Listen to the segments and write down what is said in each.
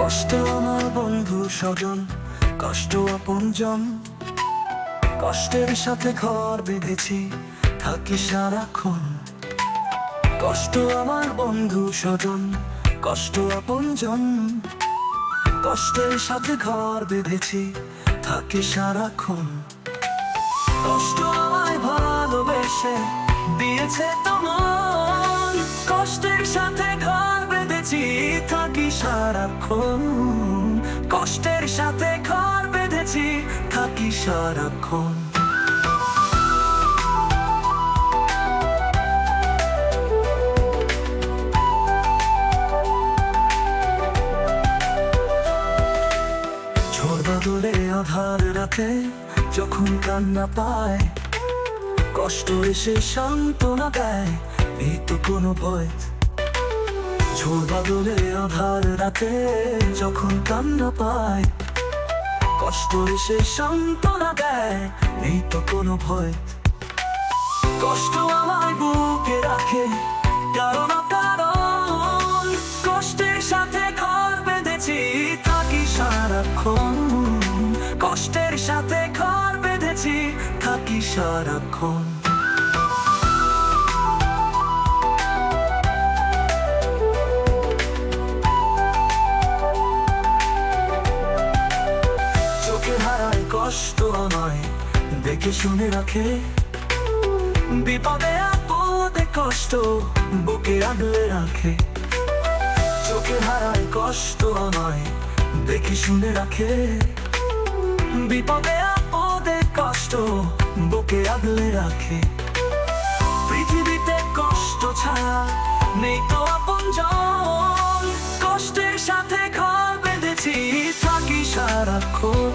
কষ্ট আমার বন্ধু স্বজন, কষ্ট আপনজন। কষ্টের সাথে ঘর বেঁধেছি, থাকি সারাক্ষণ। কষ্ট আমার বন্ধু স্বজন, কষ্ট আপনজন। কষ্টের সাথে ঘর বেঁধেছি, থাকি সারাক্ষণ। কষ্ট আমায় ভালোবেসে দিয়েছে তোমার, কষ্টের সাথে ঘর বেঁধেছি, থাকি সারাক্ষণ। কষ্টের সাথে ঘর বেঁধেছি, থাকি সারাক্ষণ। ঝড় বাদলে আধার রাতে যখন কান্না পায়, কষ্ট এসে সান্ত্বনা দেয়, এই তো কোনো ভয়। ঝড় বাদলে আধার রাতে যখন কান্না পায়, কষ্ট এসে সান্ত্বনা দেয়, এই তো কোনো ভয়। কষ্ট আমায় বুকে রাখে কারণ কারণ, কষ্টের সাথে ঘর বেঁধেছি, থাকি সারাক্ষণ। কষ্টের সাথে ঘর বেঁধেছি, থাকি সারাক্ষণ। চোখে হারায় কষ্ট নয়, দেখে শুনে রাখে, বিপদে আপদে কষ্ট বুকে আগলে রাখে। চোখে হারায় কষ্ট নয়, দেখে শুনে রাখে, বিপদে আপদে কষ্ট বুকে আগলে রাখে। পৃথিবীতে কষ্ট ছাড়া নেই তো আপনজন, কষ্টের সাথে ঘর বেঁধেছি, থাকি সারাক্ষণ।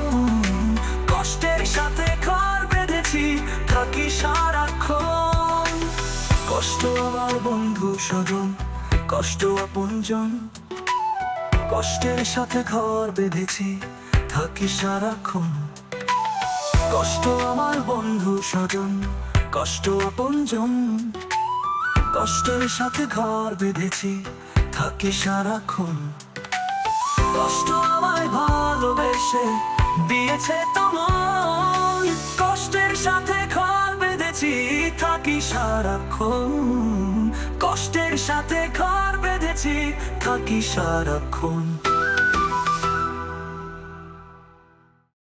কষ্টের সাথে ঘর বেঁধেছি, থাকি সারাক্ষণ। কষ্ট আমার বন্ধু স্বজন, কষ্ট আপনজন। কষ্টের সাথে ঘর বেঁধেছি, থাকি সারাক্ষণ। কষ্ট আমার বন্ধু স্বজন, কষ্ট আপনজন। কষ্টের সাথে ঘর বেঁধেছি, থাকি সারাক্ষণ। কষ্ট আমায় ভালোবেসে দিয়েছে তোমার, কষ্টের সাথে ঘর বেঁধেছি, থাকি সারাক্ষণ। কষ্টের সাথে ঘর বেঁধেছি, থাকি সারাক্ষণ।